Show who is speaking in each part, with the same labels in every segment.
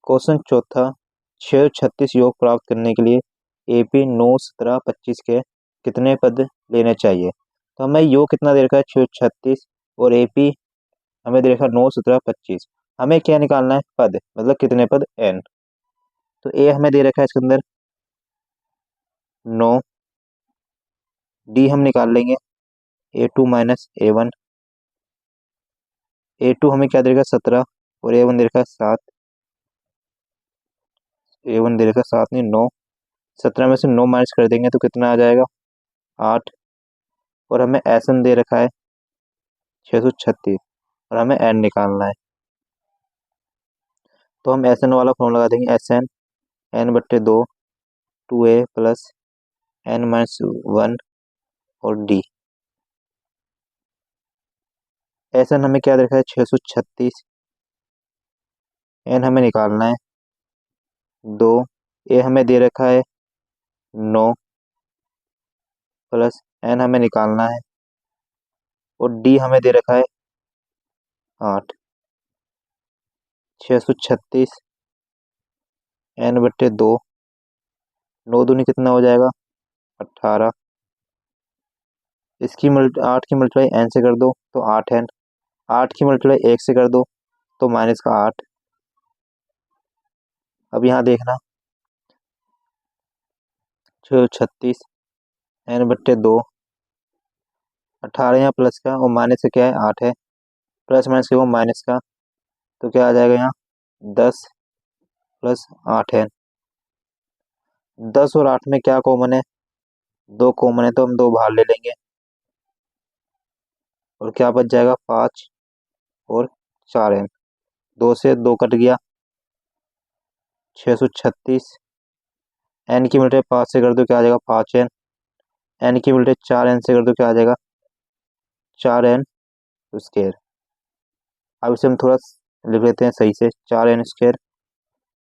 Speaker 1: Question चौथा, 6 36 योग प्राप्त करने के लिए AP 9 17 25 के कितने पद लेने चाहिए। तो हमें योग कितना दे रखा है 6 36 और AP हमें दे रखा है 9 17 25। हमें क्या निकालना है पद, मतलब कितने पद n। तो A हमें दे रखा है इसके अंदर 9, D हम निकाल लेंगे A2 माइनस A1, A2 हमें क्या दे रखा है 17 और A1 दे रखा है 7, A1 दे रखा है 7 नहीं 9। 17 में से 9 माइनस कर देंगे तो कितना आ जाएगा 8। और हमें SN दे रखा है 636 और हमें n निकालना है। तो हम SN वाला फॉर्मूला लगा देंगे, SN n/2 2a plus n-1 और D। SN हमें क्या दे रखा है 636, n हमें निकालना है 2, a हमें दे रखा है 9 प्लस n हमें निकालना है और D हमें दे रखा है 8। 636 n/2, 9 दूनी कितना हो जाएगा 18। इसकी 8 की मल्टीप्लाई n से कर दो तो 8n, 8 की मल्टीप्लाई 1 से कर दो तो माइनस का 8। अब यहाँ देखना 636 n/2, 18 यहाँ प्लस का और माइनस का क्या है 8 है, प्लस माइनस के वो माइनस का, तो क्या आ जाएगा यहाँ 10 प्लस 8 है। 10 और 8 में क्या कॉमन है, 2 कॉमन है तो हम 2 बाहर ले लेंगे और क्या बच जाएगा 5 और 4n, 2 से 2 कट गया। 636 n की मल्टीप्लाई 5 से कर दो क्या आ जाएगा 5n, n की मल्टीप्लाई 4n से कर दो क्या आ जाएगा 4n स्क्वायर। अब इसे हम थोड़ा लिख लेते हैं सही से, 4n square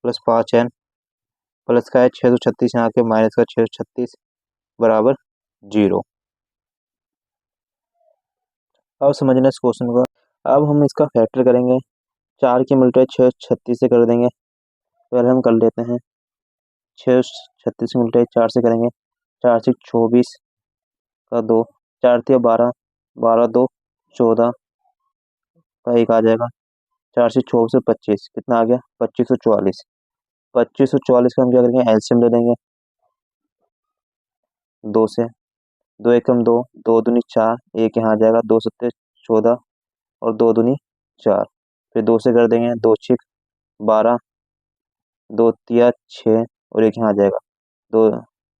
Speaker 1: plus 5n plus का है 636 यहाँ के माइनस का 636 बराबर 0। अब समझना इस क्वेश्चन को। अब हम इसका फैक्टर करेंगे, 4 की मल्टीप्लाई 636 से कर देंगे। पहले हम कर लेते हैं 636 की मल्टीप्लाई 4 से करेंगे, 4 से 24 का 2, 4 तिया 12, 12 2 14 का 1 आ जाएगा। 4 से 24 से 25 कितना आ गया 2544। 2544 का हम क्या करेंगे एलसीएम ले लेंगे 2 से, 2 एकम 2, 2 दूनी 4, 1 यहाँ आ जाएगा, 2 सत्ते 14 और 2 दूनी 4, फिर 2 से कर देंगे 2 छिक 12, 2 तिया 6 और 1 यहाँ आ जाएगा, 2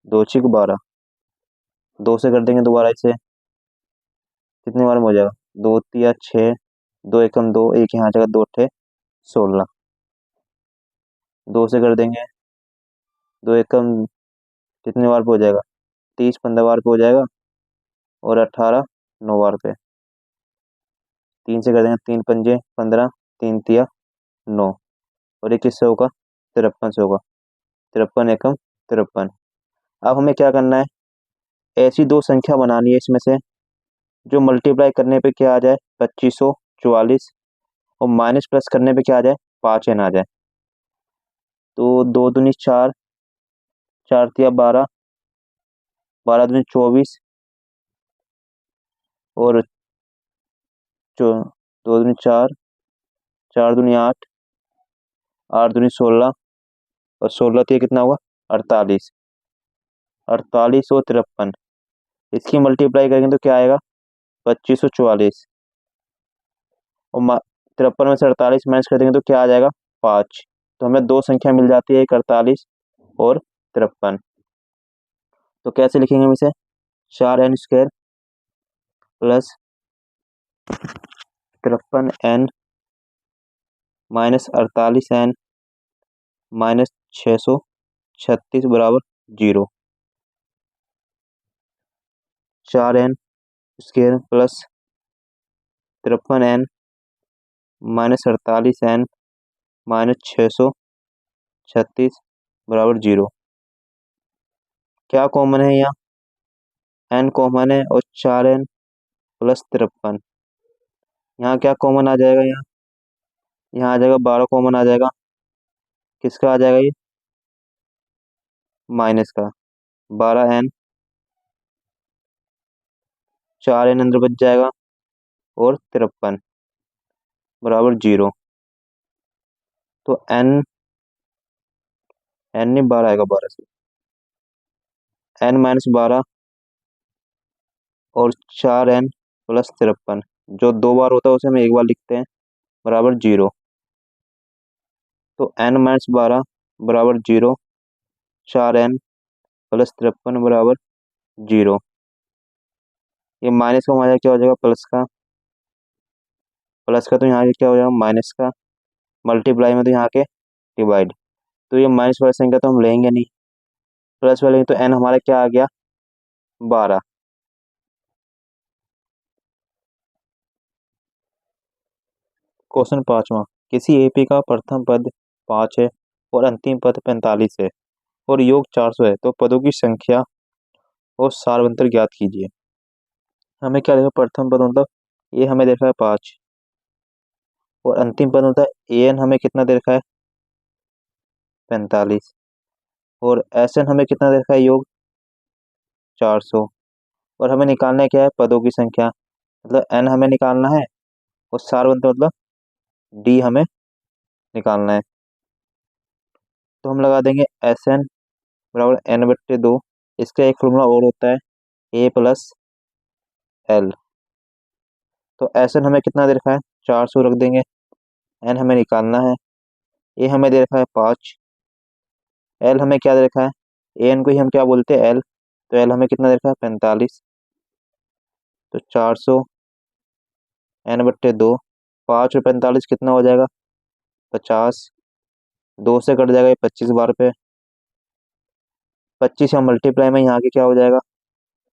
Speaker 1: 2 छिक 12, 2 से कर देंगे दोबारा इसे, कितने बार में हो जाएगा 2 तिया 6, 2 एकम 2, 1 यहाँ आ जाएगा, 2 अट्ठे 16, 2 से कर देंगे 2 एकम कितने बार पे हो जाएगा 30 15 बार पे हो जाएगा और 18 9 बार पे। 3 से कर देंगे 3 पंजे 15, 3 तिया 9 और ये किससे होगा 53 से होगा, 53 एकम 53। अब हमें क्या करना है, ऐसी दो संख्या बनानी है इसमें से जो मल्टीप्लाई करने पे क्या आ जाए 2544 और माइनस प्लस करने पे क्या आ जाए 5n आ जाए। तो 2 दूनी 4, 4 तिया 12, 12 दूनी 24 और 2 दूनी 4, 4 दूनी 8, 8 दूनी 16 और 16 तिया कितना हुआ 48, 48 और 53। इसकी मल्टीप्लाई करेंगे तो क्या आएगा 2544 और 53 में से 48 माइनस कर देंगे तो क्या आ जाएगा 5। तो हमें दो संख्या मिल जाती है, एक 48 और 53। तो कैसे लिखेंगे हम इसे, 4n square plus 53n minus 48n minus 636 बराबर 0। 4n square plus 53n minus 48n minus 636 बराबर 0। क्या कॉमन है यहाँ, n कॉमन है और 4n प्लस 53, यहाँ क्या कॉमन आ जाएगा, यहाँ यहाँ आ जाएगा 12 कॉमन आ जाएगा, किसका आ जाएगा ये, माइनस का। 12n, 4n अंदर बच जाएगा, और 53 बराबर 0। तो n, n नहीं 12 आएगा, 12 से n-12 और 4n प्लस 53, जो 2 बार होता है उसे हम एक बार लिखते हैं, बराबर 0। तो n-12 बराबर 0, 4n प्लस 53 बराबर 0। ये माइनस का हमारा क्या हो जाएगा, प्लस का। प्लस का तो यहाँ के क्या हो जाएगा, माइनस का। मल्टीप्लाई में तो यहाँ के डिवाइड। तो ये माइनस वाली संख्या तो हम लेंगे नहीं, प्लस वाले तो n हमारा क्या आ गया, 12। क्वेश्चन 5वां, किसी एपी का प्रथम पद 5 है और अंतिम पद 45 है और योग 400 है, तो पदों की संख्या और सारवंतर ज्ञात कीजिए। हमें क्या देखा, प्रथम पद मतलब ये हमें देखा है 5, और अंतिम पद होता है एन हमें कितना दे रखा है, 45, और एस एन हमें कितना दे रखा है, योग 400। और हमें निकालना है क्या है, पदों की संख्या, मतलब एन हमें निकालना है, और सारवंतर मतलब डी हमें निकालना है। तो हम लगा देंगे एस एन बराबर n/2। इसका एक फॉर्मूला और होता है, ए प्लस एल। तो एस एन हमें कितना दे रखा है, 400 रख देंगे। एन हमें निकालना है, ए हमें दे रखा है 5, एल हमें क्या दे रखा है, ए एन को ही हम क्या बोलते हैं, एल। तो एल हमें कितना दे रखा है, 45। तो 400 n/2, 5 और 45 कितना हो जाएगा, 50। 2 से कट जाएगा ये 25 बार पे, 25 या मल्टीप्लाई में यहाँ के क्या हो जाएगा,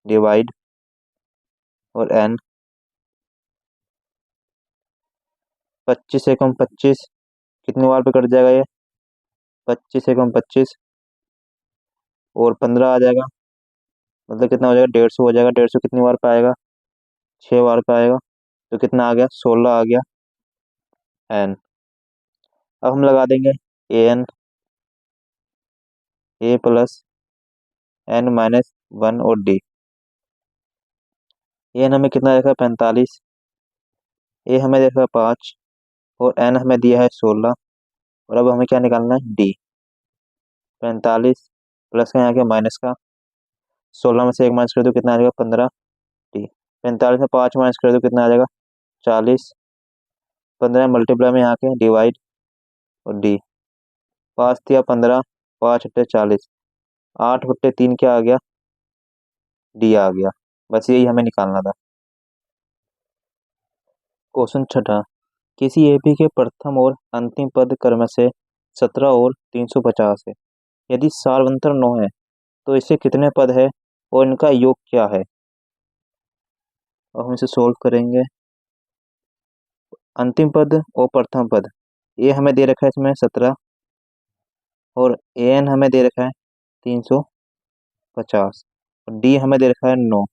Speaker 1: डिवाइड। और एन, 25 एकम 25 कितनी बार पे कट जाएगा ये, 25 एकम 25, और 15 आ जाएगा, मतलब कितना हो जाएगा, 150 हो जाएगा। 150 कितनी बार पे आएगा, 6 बार पे आएगा। तो कितना आ गया, 16 आ गया एन। अब हम लगा देंगे A N, A plus n-1 और डी। ए एन हमें कितना देखा है, 45, ए हमें देखा है 5, और एन हमें दिया है 16। और अब हमें क्या निकालना है, डी। 45 प्लस का यहाँ के माइनस का, 16 में से 1 माइनस कर दो कितना आ जाएगा, 15 डी। 45 में 5 माइनस कर दो कितना आ जाएगा, 40। 15 मल्टीप्लाई में यहाँ के डिवाइड, और डी। 5 × 15, 5×8 = 40, 8/3 क्या आ गया, डी आ गया। बस यही हमें निकालना था। क्वेश्चन 6, किसी एपी के प्रथम और अंतिम पद क्रम से 17 और 350 है। यदि सारवंतर 9 है तो इससे कितने पद है और इनका योग क्या है। अब हम इसे सोल्व करेंगे। अंतिम पद और प्रथम पद, ये हमें दे रखा है इसमें 17, और ए एन हमें दे रखा है 350, और डी हमें दे रखा है 9।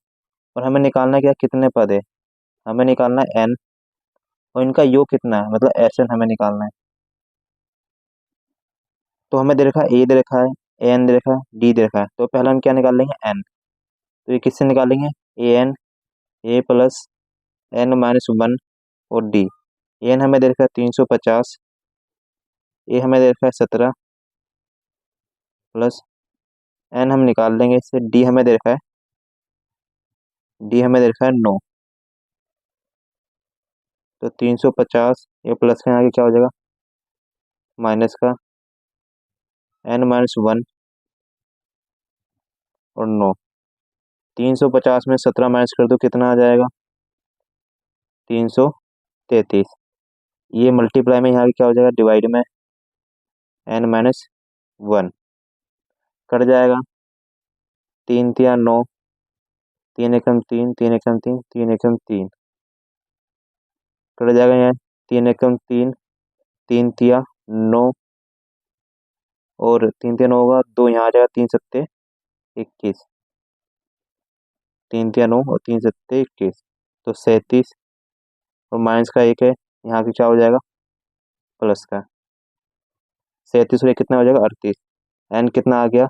Speaker 1: और हमें निकालना है क्या, कितने पद है, हमें निकालना है एन, और इनका योग कितना है, मतलब एस एन हमें निकालना है। तो हमें दे रखा है, ए दे रखा है, ए एन दे रखा है, डी दे रखा है। तो पहले हम क्या निकाल लेंगे, एन। तो ये किससे निकालेंगे, A N, A plus n-1 और डी। एन हमें दे रखा है 350, ए हमें दे रखा है 17, प्लस एन हम निकाल देंगे इससे, डी हमें दे रखा है, डी हमें दे रखा है 9। तो 350 ये प्लस का आगे क्या हो जाएगा, माइनस का, n-1 और 9। 350 में 17 माइनस कर दो कितना आ जाएगा, 333। ये मल्टीप्लाई में यहाँ पे क्या हो जाएगा, डिवाइड में n-1 कट जाएगा। 3×3 = 9, 3×1 = 3, 3×1 = 3, 3×1 = 3 कट जाएगा। यहाँ 3×1 = 3, 3×3 = 9, और 3×3 होगा 2, यहाँ आ जाएगा 3×7 = 21, 3×3 = 9 और 3×7 = 21, तो 37, और माइनस का 1 है, यहाँ की क्या हो जाएगा, प्लस का। 37 और 1 कितना हो जाएगा 38। एन कितना आ गया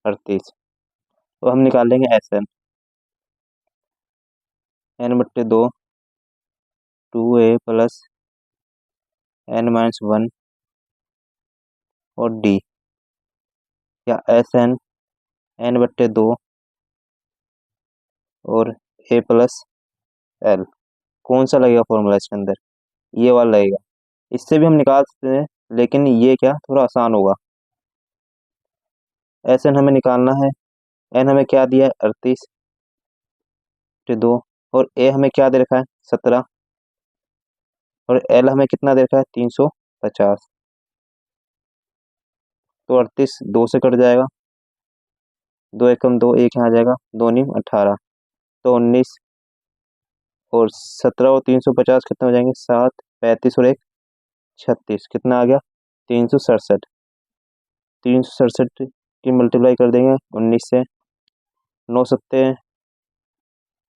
Speaker 1: 38। तो हम निकाल लेंगे एस एन। एन बट्टे 2 2a प्लस n-1 और डी, या एस एन एन बट्टे 2 और ए प्लस एल। कौन सा लगेगा फॉर्मूला इसके अंदर? ये वाला लगेगा। इससे भी हम निकाल सकते हैं, लेकिन ये क्या थोड़ा आसान होगा। एस एन हमें निकालना है। एन हमें क्या दिया है 38 बट्टे 2, और ए हमें क्या दे रखा है 17, और एल हमें कितना दे रखा है 350। तो 38 2 से कट जाएगा, 2 एकम 2, एक यहाँ आ जाएगा, 2 नीम 18, तो 19, और 17 और 350 कितने हो जाएंगे 7, 35 और 1 36, कितना आ गया 367। 367 की मल्टीप्लाई कर देंगे 19 से, 9 सत्ते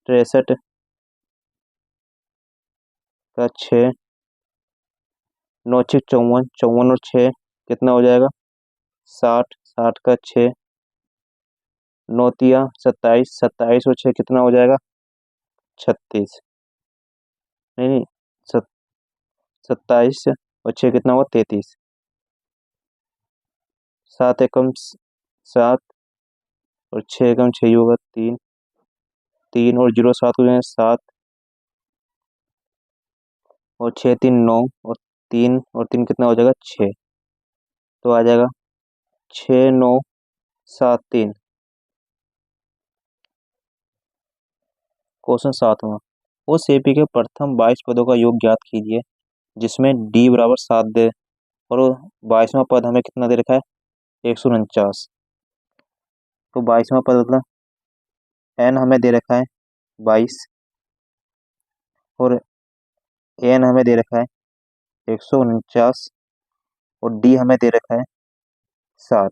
Speaker 1: 63 का 6, 9 छः 54, 54 और 6 कितना हो जाएगा 60, 60 का 6, 9 तिया 27, 27 और 6 कितना हो जाएगा 36, नहीं नहीं, 27 और 6 कितना हुआ 33, 7 एकम 7 और 6 एकम 6 होगा 3, 3 और 0 7 हो जाएंगे 7, और 6 3 9, और 3 कितना हो जाएगा 6, तो आ जाएगा 6 9 7 3। क्वेश्चन 7वां, उस एपी के प्रथम 22 पदों का योग ज्ञात कीजिए जिसमें डी बराबर 7 दे, और 22वां पद हमें कितना दे रखा है 149। तो 22वां पद मतलब एन हमें दे रखा है 22, और एन हमें दे रखा है 149, और डी हमें दे रखा है 7,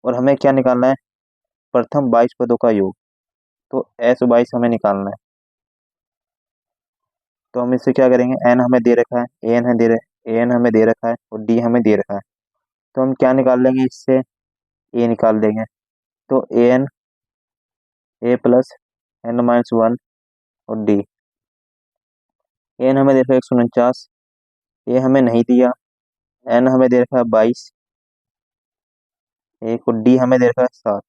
Speaker 1: और हमें क्या निकालना है प्रथम 22 पदों का योग। तो S22 हमें निकालना है। तो हम इससे क्या करेंगे, एन हमें दे रखा है, एन हमें दे रखा है, और डी हमें दे रखा है, तो हम क्या निकाल लेंगे इससे, ए निकाल देंगे। तो एन ए प्लस n-1 और डी। एन हमें दे रखा है 149, ए हमें नहीं दिया, एन हमें दे रखा है 22, एक, और डी हमें दे रखा है 7।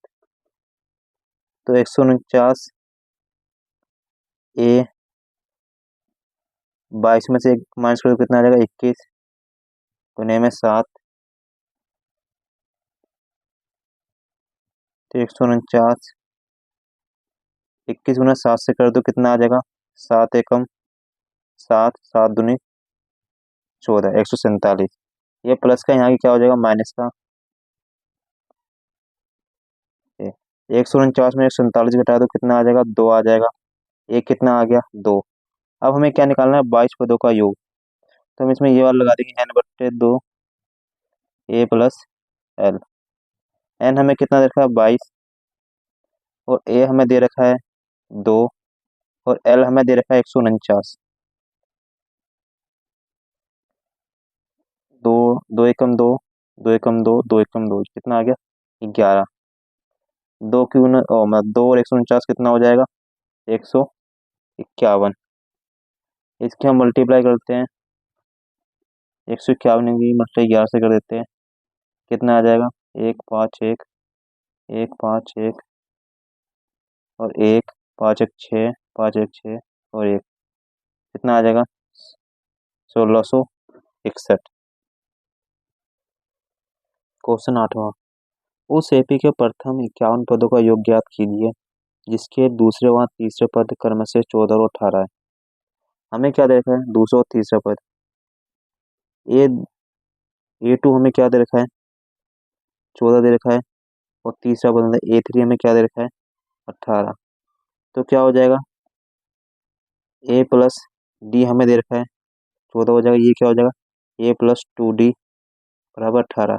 Speaker 1: तो 149 ए 22 में से एक माइनस करो कितना आ जाएगा 21, गुने में 7, तो 149 21 गुना 7 से कर दो कितना आ जाएगा 7 एकम 7, 7 दूनी 14, 147। ये प्लस का यहाँ की क्या हो जाएगा माइनस का। 149 में 147 घटा दो कितना आ जाएगा 2 आ जाएगा, एक कितना आ गया 2। अब हमें क्या निकालना है 22 पदों का योग। तो हम इसमें ये वाला लगा देंगे n बट्टे 2 ए प्लस एल। एन हमें कितना दे रखा है 22, और ए हमें दे रखा है 2, और एल हमें दे रखा है 149। 2 2 एकम 2, 2 एकम 2, 2 एकम 2 कितना आ गया 11। 2 क्यों न मतलब 2 और 149 कितना हो जाएगा 151। इसकी हम मल्टीप्लाई करते हैं, 151 की मल्टीप्लाई 11 से कर देते हैं, कितना आ जाएगा 1 5 1, 1 5 1, और 1 5 1 6, 5 1 6, और 1 कितना आ जाएगा 1661। क्वेश्चन 8वां, उस एपी के प्रथम 51 पदों का योग ज्ञात कीजिए जिसके दूसरे व तीसरे पद क्रमशः 14 और 18 है। हमें क्या दे रखा है दूसरा और तीसरा पद, ए A2 हमें क्या दे रखा है 14 दे रखा है, और तीसरा पद मतलब A3 हमें क्या दे रखा है 18। तो क्या हो जाएगा ए प्लस डी हमें दे रखा है 14 हो जाएगा, ये क्या हो जाएगा ए प्लस 2D बराबर 18।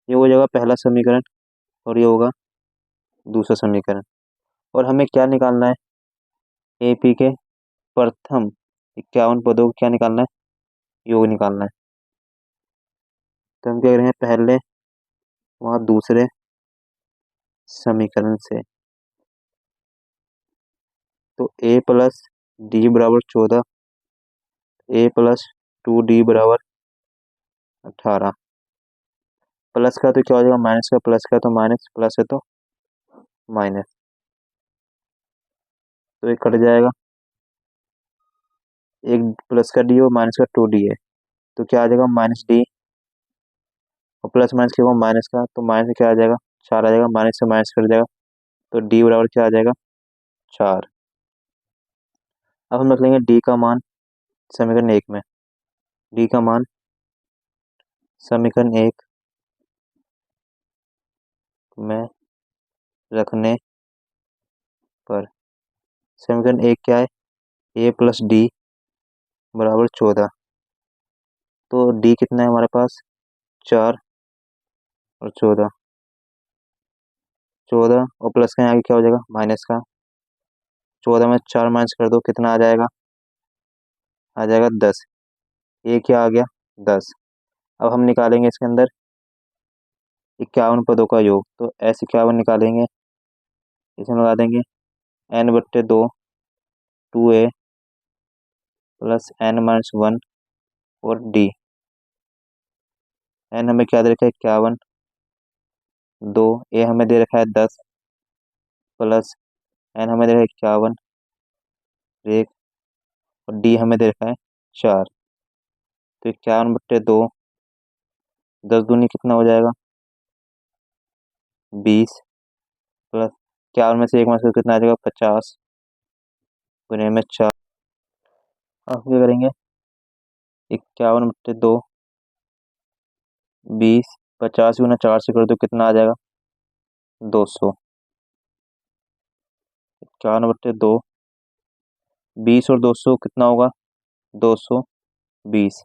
Speaker 1: ये हो जाएगा पहला समीकरण, और ये होगा दूसरा समीकरण। और हमें क्या निकालना है एपी के प्रथम 51 पदों को क्या निकालना है योग निकालना है। तो हम क्या करेंगे, पहले वहाँ दूसरे समीकरण से, तो a प्लस डी बराबर 14, a प्लस 2d बराबर 18। प्लस का तो क्या हो जाएगा माइनस का, प्लस का तो माइनस, प्लस है तो माइनस, तो ये कट जाएगा। एक प्लस का डी और माइनस का 2d है, तो क्या आ जाएगा माइनस डी, और प्लस माइनस क्या होगा माइनस का, तो माइनस में क्या आ जाएगा 4 आ जाएगा, माइनस से माइनस कट जाएगा, तो डी बराबर क्या आ जाएगा 4। अब हम रख लेंगे डी का मान समीकरण 1 में, डी का मान समीकरण 1 में रखने पर समीकरण 1 क्या है, ए प्लस डी बराबर 14, तो डी कितना है हमारे पास 4 और 14, 14 और प्लस का आगे क्या हो जाएगा माइनस का, 14 में 4 माइनस कर दो कितना आ जाएगा, आ जाएगा 10, ये क्या आ गया 10। अब हम निकालेंगे इसके अंदर 51 पदों का योग, तो ऐसे 51 निकालेंगे, इसमें लगा देंगे n/2 2a प्लस n-1 और d। n हमें क्या दे रखा है 51, 2 a हमें दे रखा है 10 प्लस n हमें दे रखा है 51 1 और d हमें दे रखा है 4। तो 51/2, 10 दूनी कितना हो जाएगा 20 प्लस 51 में से 1 माइनस कितना आ जाएगा 50 गुने में 4। अब क्या करेंगे 51/2 20, 50 गुना 4 से कर दो कितना आ जाएगा 200। 51/2 20 और 200 कितना होगा 220,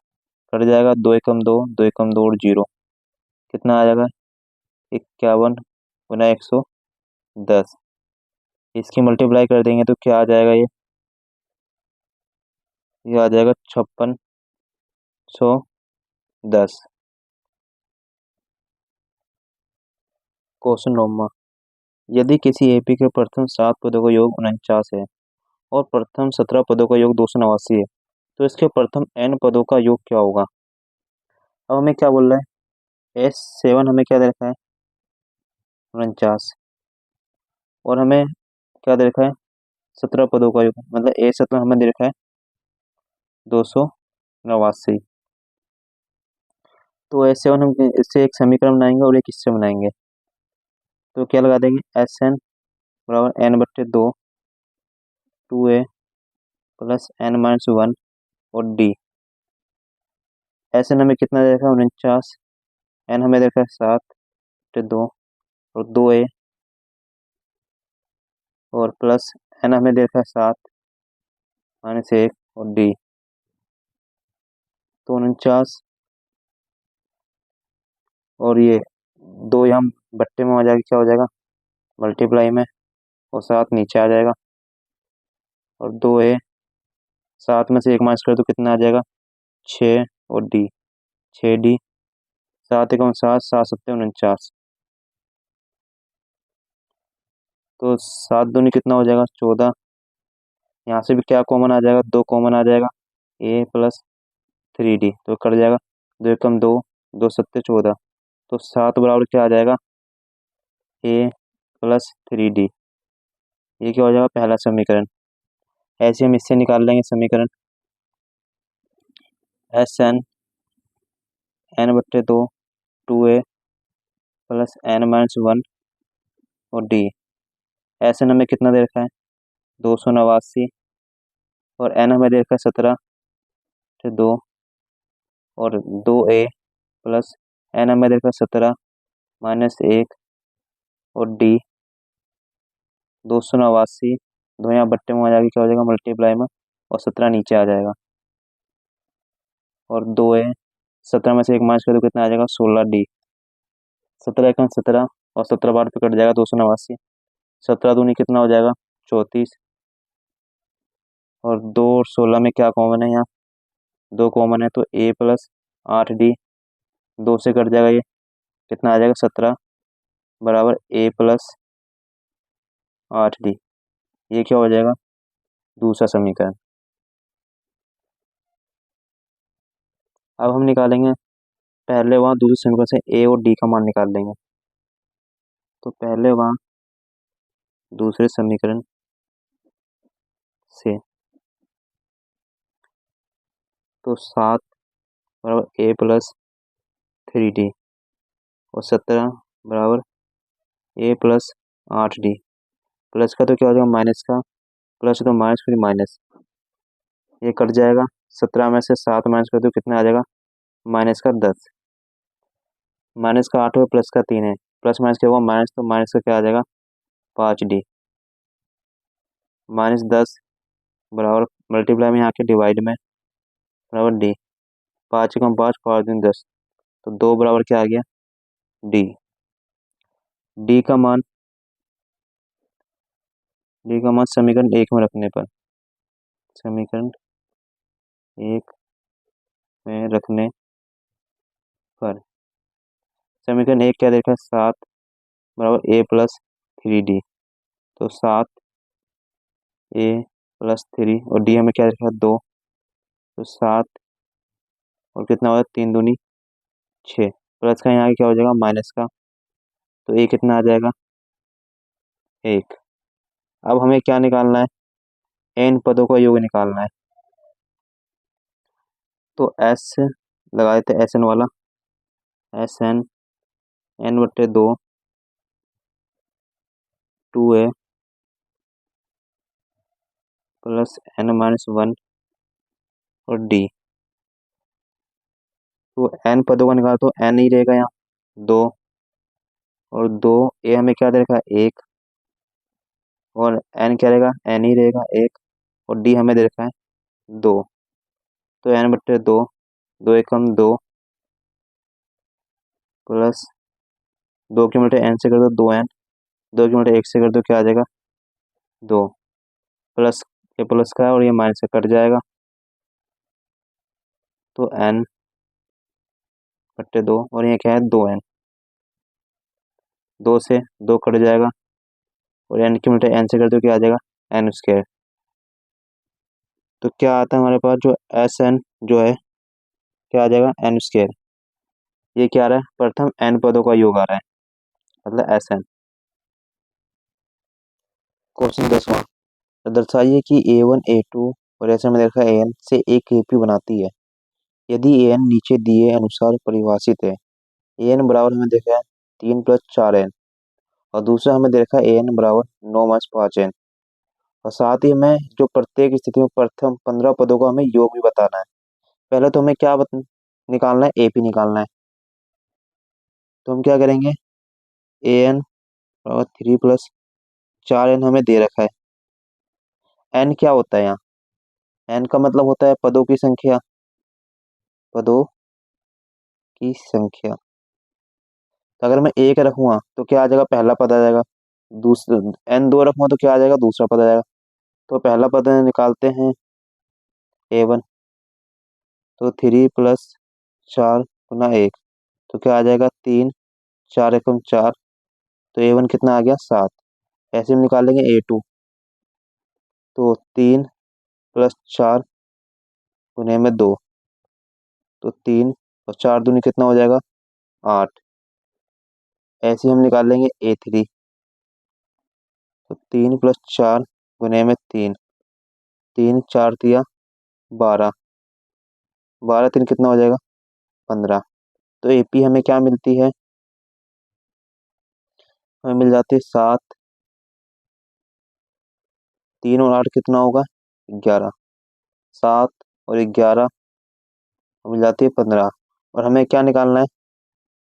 Speaker 1: कट जाएगा 2 एकम 2, 2 एकम 2 और 0 कितना आ जाएगा 51 गुना 110। इसकी मल्टीप्लाई कर देंगे तो क्या आ जाएगा, ये आ जाएगा 5610। क्वेश्चन नंबर, यदि किसी एपी के प्रथम 7 पदों का योग 49 है और प्रथम 17 पदों का योग 289 है, तो इसके प्रथम n पदों का योग क्या होगा। अब हमें क्या बोल रहा है S7 हमें क्या दे रखा है 49, और हमें क्या दे रखा है 17 पदों का योग, मतलब A7 हमें दे रखा है 289। तो S7 हम इससे एक समीकरण बनाएंगे और एक इससे बनाएंगे, तो क्या लगा देंगे SN बराबर n/2 2a प्लस n-1 और d। SN हमें कितना दे रखा है 49, n हमें दे रखा है 7/2 और 2a और प्लस n हमें दे रखा है 7-1 और d। तो 49 और ये 2 यहाँ बट्टे में आ जाएगा, क्या हो जाएगा मल्टीप्लाई में, और 7 नीचे आ जाएगा, और 2a 7 में से 1 माइनस कर तो कितना आ जाएगा 6 और d 6d, 7 एकम 7, 7 7 49, तो 7 दूनी कितना हो जाएगा 14। यहाँ से भी क्या कॉमन आ जाएगा 2 कॉमन आ जाएगा a प्लस 3d, तो कट जाएगा 2 एकम 2, 2 7 14, तो 7 बराबर क्या आ जाएगा a प्लस 3d। ये क्या हो जाएगा पहला समीकरण। ऐसे हम इससे निकाल लेंगे समीकरण SN n/2 2a plus n-1 और d। SN हमें कितना दे रखा है 289 और n हमें दे रखा है 17/2 और 2a प्लस n हमें दे रखा है 17-1 और d 289, 2 यहाँ बट्टे में आ जाएगी, क्या हो जाएगा मल्टीप्लाई में, और 17 नीचे आ जाएगा, और 2a 17 में से 1 माइनस कर दो कितना आ जाएगा 16d। 17 एकम 17 और 17 बार पे कट जाएगा 289, 17 दूनी कितना हो जाएगा 34, और 2 और 16 में क्या कॉमन है यहाँ 2 कॉमन है, तो a प्लस 8d दो से कट जाएगा, ये कितना आ जाएगा 17 बराबर A+8D। ये क्या हो जाएगा, दूसरा समीकरण। अब हम निकालेंगे पहले वहाँ दूसरे समीकरण से A और D का मान निकाल लेंगे। तो पहले वहाँ दूसरे समीकरण से तो 7 बराबर A+3D और 17 बराबर A+8D। प्लस का तो क्या हो जाएगा माइनस का, प्लस तो माइनस फिर माइनस, ये कट जाएगा। 17 में से 7 माइनस कर दो कितना आ जाएगा, -10। माइनस का 8 है, प्लस का 3 है, प्लस माइनस क्या होगा माइनस, तो माइनस का क्या आ जाएगा 5D। -10 बराबर मल्टीप्लाई में यहाँ के डिवाइड में बराबर D। 5 कम 5, 5 दूनी 10, तो 2 बराबर क्या आ गया D। डी का मान समीकरण 1 में रखने पर, समीकरण 1 में रखने पर समीकरण 1 क्या देखा है, 7 बराबर A+3D। तो 7A+3 और D हमें क्या देखा है 2, तो 7 और कितना होगा 3 दूनी 6, प्लस का यहाँ क्या हो जाएगा माइनस का, तो ए कितना आ जाएगा 1। अब हमें क्या निकालना है, इन पदों का योग निकालना है। तो एस लगा देते हैं, एस एन वाला, SN n/2 2A plus n-1 और D। तो n पदों का निकाला तो n ही रहेगा यहाँ 2, और 2 ए हमें क्या दे रखा है 1, और n क्या रहेगा n ही रहेगा 1, और D हमें दे रखा है 2। तो n/2, 2 एकम 2 प्लस 2 की मल्टी n से कर दो 2n, 2 की मल्टी 1 से कर दो क्या आ जाएगा 2, प्लस ये प्लस का है और ये माइनस से कट जाएगा, तो n/2 और ये क्या है 2n, 2 से 2 कट जाएगा और n की मल्टी n से कर दो क्या आ जाएगा n²। तो क्या आता है हमारे पास, जो SN जो है क्या आ जाएगा n²। ये क्या आ रहा है, प्रथम n पदों का योग आ रहा है, मतलब SN। क्वेश्चन 10वां, तो दर्शाइए कि A1 A2 और ऐसे में देखा AN से एक AP बनाती है यदि AN नीचे दिए अनुसार परिभाषित है। AN बराबर हमें देखा है 3 + 4n, और दूसरा हमें देखा है AN बराबर 9 - 5n, और साथ ही हमें जो प्रत्येक स्थिति में प्रथम 15 पदों का हमें योग भी बताना है। पहले तो हमें क्या निकालना है, AP निकालना है। तो हम क्या करेंगे, AN बराबर 3 + 4n हमें दे रखा है। n क्या होता है यहाँ, n का मतलब होता है पदों की संख्या, पदों की संख्या। तो अगर मैं 1 रखूंगा तो क्या आ जाएगा, पहला पद आ जाएगा, दूसरा n 2 रखूंगा तो क्या आ जाएगा, दूसरा पद आ जाएगा। तो पहला पद निकालते हैं A1, तो 3 + 4 × 1, तो क्या आ जाएगा 3, 4 एकम 4, तो A1 कितना आ गया 7। ऐसे हम निकालेंगे A2, तो 3 + 4 × 2, तो 3 और 4 दूनी कितना हो जाएगा 8। ऐसे हम निकालेंगे A3, तो 3 + 4 × 3, 3 4 तिया 12, 12 3 कितना हो जाएगा 15। तो AP हमें क्या मिलती है, हमें मिल जाती है 7, 3 और 8 कितना होगा 11, 7 और 11 मिल जाती है 15, और हमें क्या निकालना है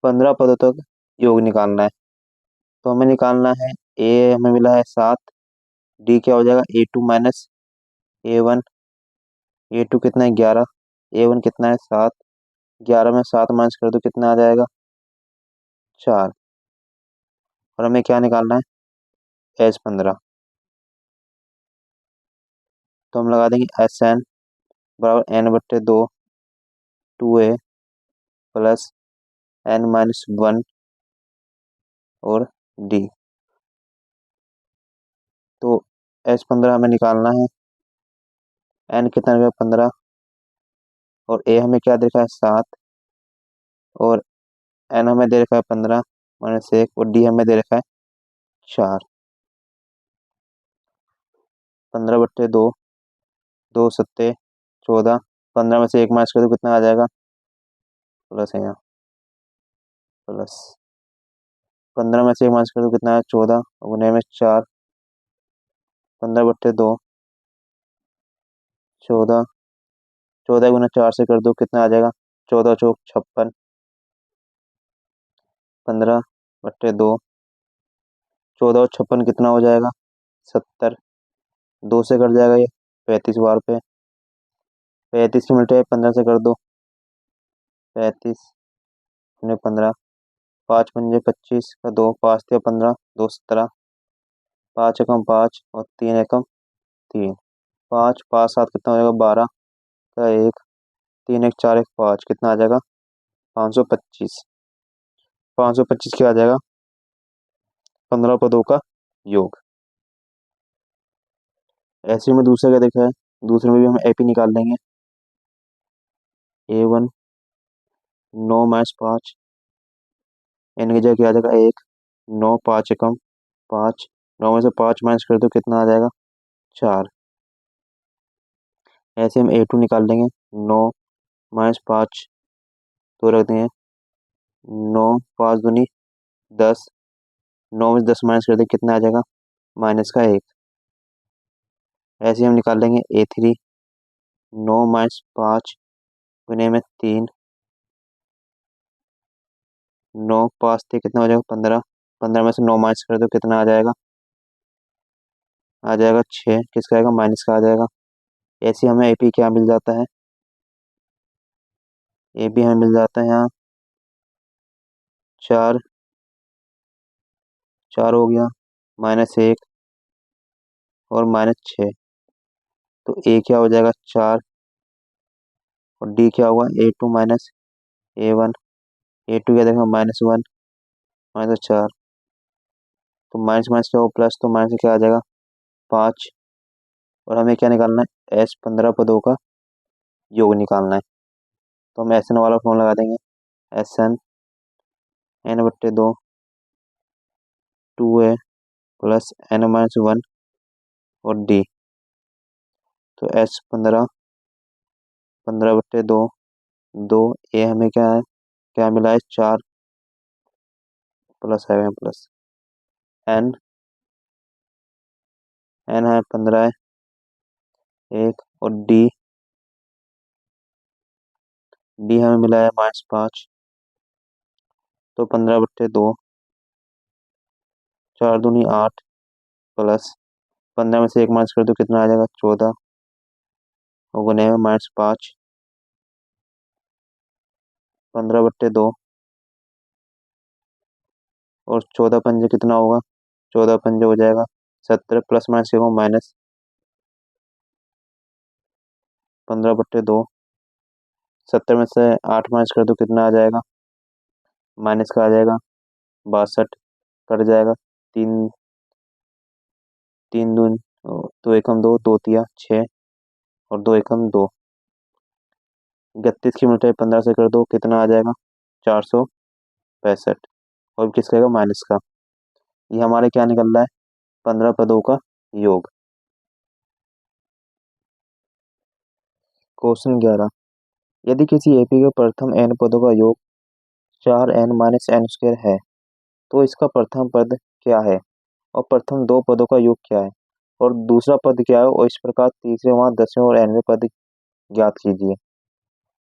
Speaker 1: 15 पदों तक योग निकालना है। तो हमें निकालना है A हमें मिला है 7, D क्या हो जाएगा A2 - A1, A2 कितना है 11, A1 कितना है 7, 11 में 7 माइनस कर दो कितना आ जाएगा 4, और हमें क्या निकालना है S15। तो हम लगा देंगे SN बराबर n/2 2A n-1 और d। तो S15 हमें निकालना है। n कितना है 15 और a हमें क्या दे रखा है 7 और n हमें दे रखा है 15 -1 और d हमें दे रखा है 4। 15/2, 2 सत्ते 14। 15 में से 1 माइनस कर दो कितना आ जाएगा प्लस है यहाँ प्लस। 15 में से 1 माइनस कर दो कितना है 14 और गुने में 4। 15/2 14। 14 गुना 4 से कर दो कितना आ जाएगा 14 चौक 56। 15/2 14 और 56 कितना हो जाएगा 70। 2 से कट जाएगा ये 35 बार पे। 35 की मिनट 15 से कर दो 35 गुने 15। 5 पंजे 25 का 2 5 थे 15 2 17। 5 एकम 5 और 3 एकम 3। 5 5 7 कितना हो जाएगा 12 का 1। 3 1 4 1 5 कितना आ जाएगा 525। 525 क्या आ जाएगा 15 पदों का योग। ऐसे में दूसरा क्या देखा है दूसरे में भी हम एपी निकाल लेंगे। A1 9 - 5 n की जगह क्या आ जाएगा 1। 9 5 एकम 5। 9 में से 5 माइनस कर दो कितना आ जाएगा 4। ऐसे हम A2 निकाल लेंगे। 9 -5 तो रख देंगे 9 5 दूनी 10। 9 में से 10 माइनस कर दे कितना आ जाएगा माइनस का 1। ऐसे हम निकाल लेंगे A3। 9 -5 गुने में 3। 9 5 थे कितना हो जाएगा 15। 15 में से 9 माइनस कर दो कितना आ जाएगा 6। किसका आएगा माइनस का आ जाएगा। ऐसे हमें एपी क्या मिल जाता है ए बी हमें मिल जाता है यहाँ 4 4 हो गया -1 और -6। तो ए क्या हो जाएगा 4 और डी क्या हुआ A2 -A1। A2 क्या देखा -1 -4। तो माइनस माइनस क्या हो प्लस तो माइनस क्या आ जाएगा 5। और हमें क्या निकालना है S15 पदों का योग निकालना है। तो हम SN वाला फॉर्म लगा देंगे SN n/2 2a plus n-1 और d। तो S15 15/2 2 a हमें क्या है क्या मिला है 4 प्लस है प्लस n n है 15 है 1 और d d हमें मिला है -5। तो 15/2 4 दूनी 8 प्लस 15 में से 1 माइनस कर दो कितना आ जाएगा 14 और गुने में -5। 15/2 और 14 पंजे कितना होगा 14 पंजे हो जाएगा 17 प्लस माइनस के माइनस। 15/2 70 में से 8 माइनस कर दो कितना आ जाएगा माइनस का आ जाएगा 62 कट जाएगा 3 3 दून तो एकम 2 2 तिया 6 और 2 एकम 2। 31 की मिनट 15 से कर दो कितना आ जाएगा 465 और किसका आएगा माइनस का। ये हमारे क्या निकल रहा है 15 पदों का योग। क्वेश्चन 11 यदि किसी एपी के प्रथम n पदों का योग 4n - n² है तो इसका प्रथम पद क्या है और प्रथम दो पदों का योग क्या है और दूसरा पद क्या है और इस प्रकार तीसरे वहां 10वें और 11वें पद ज्ञात कीजिए।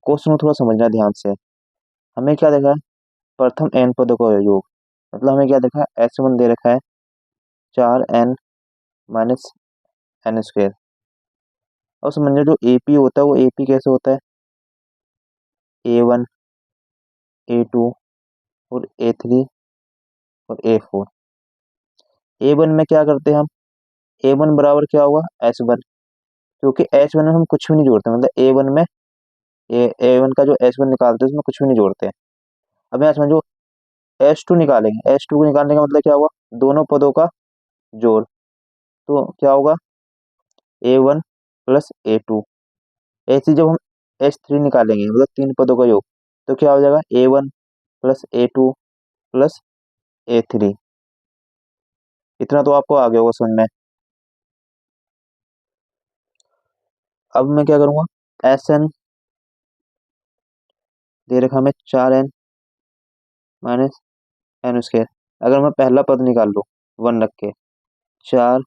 Speaker 1: क्वेश्चन को थोड़ा समझना ध्यान से। हमें क्या देखा है प्रथम n पदों का योग मतलब हमें क्या देखा है S1 दे रखा है 4n - n²। और समझो जो एपी होता है वो एपी कैसे होता है A1 A2 और A3 और A4। A1 में क्या करते हैं हम A1 बराबर क्या होगा S1 क्योंकि S1 में हम कुछ भी नहीं जोड़ते मतलब A1 में A1 का जो S1 निकालते हैं उसमें कुछ भी नहीं जोड़ते। अब यहाँ समझो S2 निकालेंगे। S2 को निकालने का मतलब क्या हुआ, दोनों पदों का जोड़। तो क्या होगा A1 प्लस A2। ऐसे जब हम S3 निकालेंगे मतलब तीन पदों का योग, तो क्या हो जाएगा A1 plus A2 plus A3। इतना तो आपको आ गया होगा समझ में। अब मैं क्या करूंगा, Sn दे रखा हमें 4n माइनस एन स्क्र। अगर मैं पहला पद निकाल लूँ 1 रख के, 4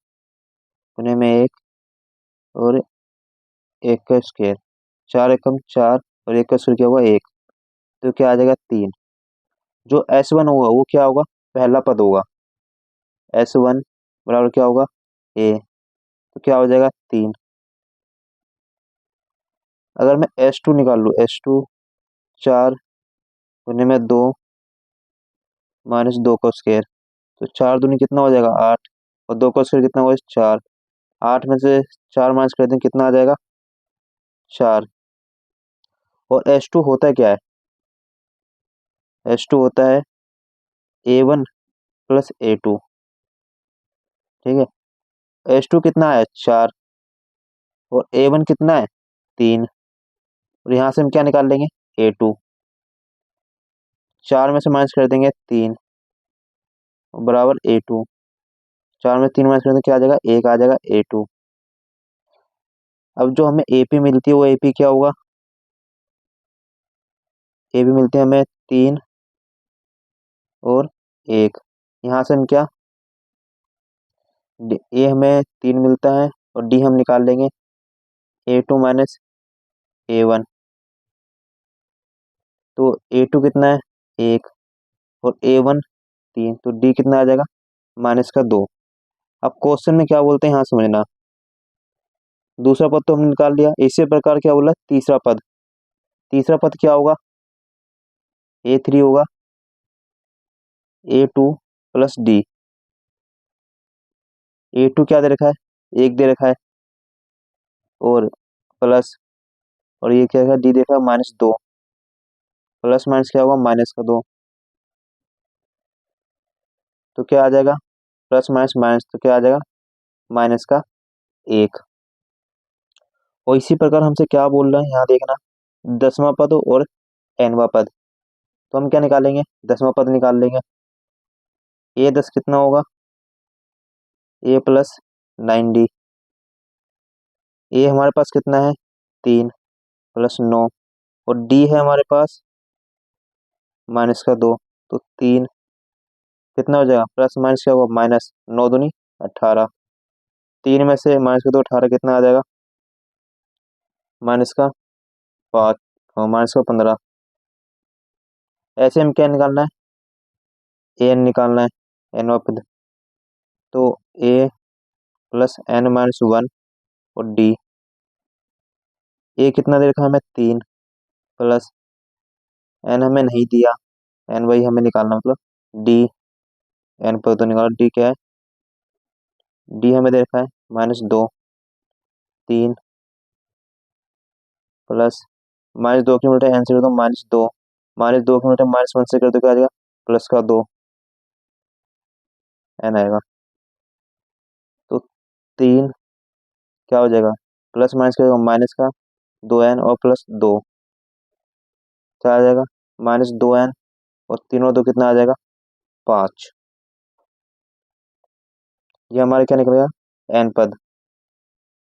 Speaker 1: गुने में 1 और 1 का स्क्वायर, 4 एकम 4 और 1 का स्क्वायर क्या हुआ 1, तो क्या आ जाएगा 3। जो S1 होगा वो क्या होगा, पहला पद होगा। S1 बराबर क्या होगा A, तो क्या हो जाएगा 3। अगर मैं S2 निकाल लूँ, S2 4 गुने में 2 माइनस 2 का स्क्वायर, तो 4 दूनी कितना हो जाएगा 8 और 2 का स्क्वायर कितना होगा 4। 8 में से 4 माइनस कर दें कितना आ जाएगा 4। और S2 होता है क्या है, S2 होता है A1 प्लस A2। ठीक है, H2 कितना है 4 और A1 कितना है 3, और यहाँ से हम क्या निकाल लेंगे A2। 4 में से माइनस कर देंगे 3 बराबर A2। 4 में 3 माइनस कर देंगे क्या आ जाएगा 1 आ जाएगा A2। अब जो हमें AP मिलती है वो AP क्या होगा, AP मिलती है हमें 3 और 1। यहाँ से हम क्या A हमें 3 मिलता है और D हम निकाल लेंगे A2 माइनस A1। तो A2 कितना है 1 और A1 3, तो D कितना आ जाएगा माइनस का 2। अब क्वेश्चन में क्या बोलते हैं यहाँ समझना। दूसरा पद तो हमने निकाल लिया, इसी प्रकार क्या बोला तीसरा पद। तीसरा पद क्या होगा A3 होगा A2 प्लस D। A2 क्या दे रखा है 1 दे रखा है और प्लस, और ये क्या है D दे रखा है -2। प्लस माइनस क्या होगा -2, तो क्या आ जाएगा प्लस माइनस माइनस, तो क्या आ जाएगा माइनस का 1। और इसी प्रकार हमसे क्या बोल रहे हैं यहाँ देखना, 10वां पद और nवां पद। तो हम क्या निकालेंगे 10वां पद निकाल लेंगे। A10 कितना होगा A प्लस 9D। A हमारे पास कितना है 3 प्लस 9 और D है हमारे पास -2, तो 3 कितना हो जाएगा प्लस माइनस क्या होगा माइनस 9 दूनी 18। 3 में से माइनस का 2 18 कितना आ जाएगा माइनस का 5 और माइनस का 15। ऐसे हम क्या निकालना है एन निकालना है एन पद। तो A प्लस n-1 और D। A कितना दे रखा है हमें 3 प्लस n हमें नहीं दिया, n वही हमें निकालना मतलब D। n पर तो निकालो D क्या है, D हमें दे रखा है -2 3 प्लस -2 की उल्टा n से कर दो -2, -2 की उल्टा -1 से कर दो क्या आ जाएगा प्लस का 2 n आएगा। तो 3 क्या हो जाएगा प्लस माइनस का माइनस का 2n और प्लस 2 क्या आ जाएगा -2n और 3 और 2 कितना आ जाएगा 5। ये हमारे क्या निकलेगा n पद।